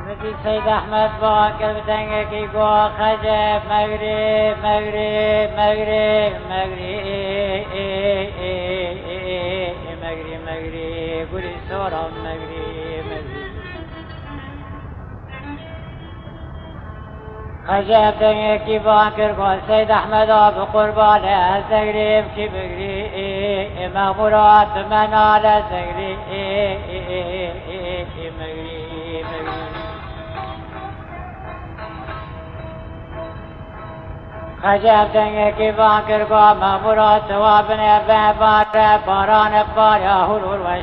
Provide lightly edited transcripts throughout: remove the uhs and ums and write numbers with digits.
مثل سید احمد باکر بتنگه کی گو خجب مغرب مغرب مغرب مغرب مغرب مغرب گلی سورم مغرب مغرب خجب تنگه کی باکر گو سید احمد آب قربان زغریب کی بگری مغمورات منال زغریب خجب دنگه کی باکر کو مامورات و بن بار باران بار هرور و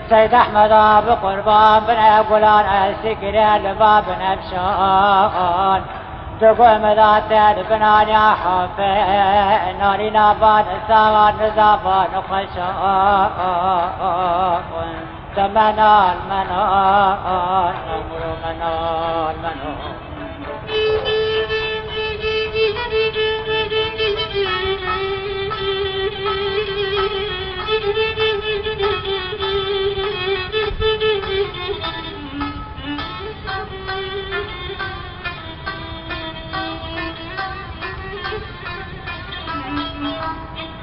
سید احمد آب قربان بن گلان سکر لباب نفشان دگو مدات بنان یا حافظ ناری نابان ساوان نزابان خشان تمنال منال نمرو منال منال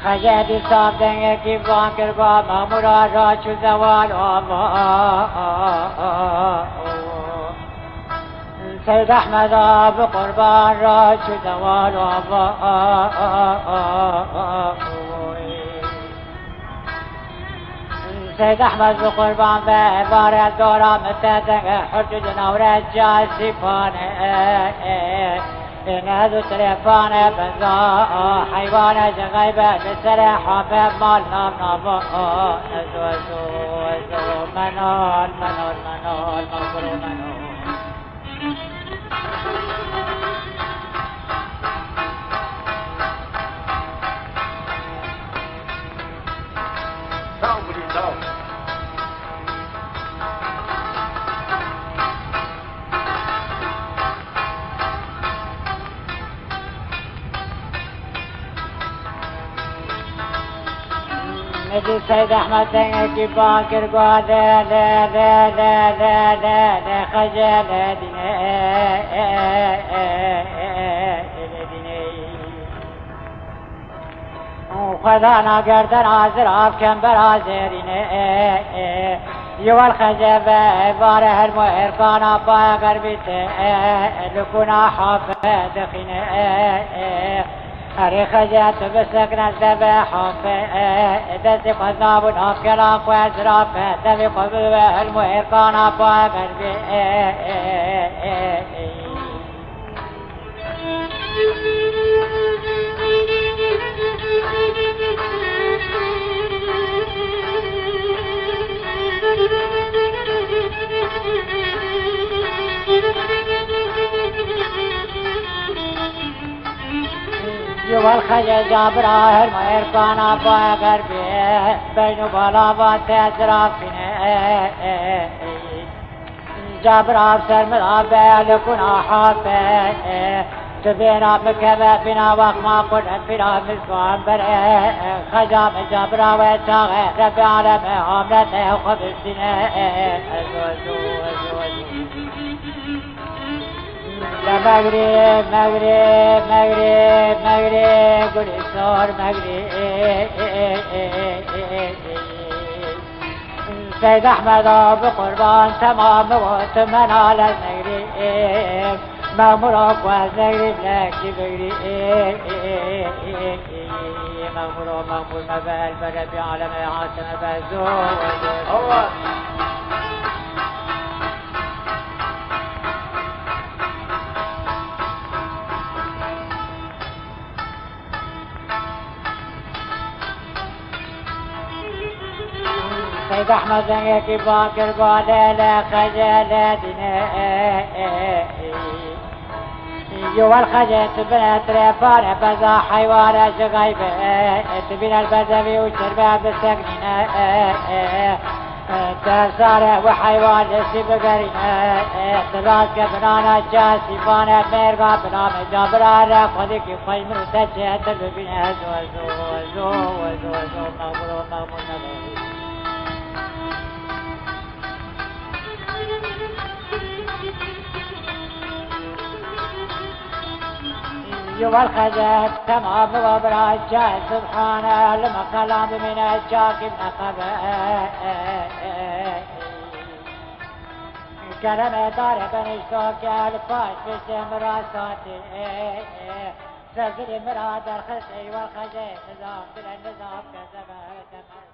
خجب صاحب دنگه کی باکر کو مامورا را چو زوال آبا سید احمد آب قربان را چو زوال آبا سید احمد قربان به بار دورا متدنگه حجج نورت جاسی پانه نهدو تلفان بزا حیوان جغیبه بسر حافظ مال نام نابا ازو منال منال منال مغرو منال مثل سید احمد دنگه کی باکر گو ده ده ده ده ده ده ده خجل دینه خدا نگردن حاضر آف کم بر حاضرینه یوال خجب بار هر مهرکان آبا اگر بیته لکونا حافظ دخینه اره خجت بسک نزد حافظ دست قذاب ناف کلا خوز رافه دبی قبل هر مهرکان آبا اگر یوال خجل جابر هر مهرکان آبا اگر بینو بالا بات ازرافینه جابر آب سرمد آب لکنا حافظ تبینا مکبه بنا وقت ما قدت بنا مزقان بره خجام جابر و چاقه رب عالم عملته خبستینه مغرب مغرب مغرب مغرب گلی سور مغرب سید احمد آب قربان تمام وقت منال از مغرب مغموراک و از مغرب لکی بگرب مغمور مبال بربی عالم عاصم بزور سید احمد دنگه کی باکر گواله خجل دینه یوال خجت بنت رفان بزا حیوان جغیبه تبین البدوی و چربه بسکنینه تسارع وحيوان سبقري احتراز كبنانا جاسي بانا ميرغا بنا مجابرا خذك قيم وتجهد ببين هزو هزو هزو هزو هزو مغمور مغمور مغمور يوم الخزف تمام وبراجع سبحانه لما كلام من الجاك ابن قبا كلمة دار بن اشتاك الفاش بسمراساتي سزل مراد الخزي والخزي نظام بالنظام كذبه تمام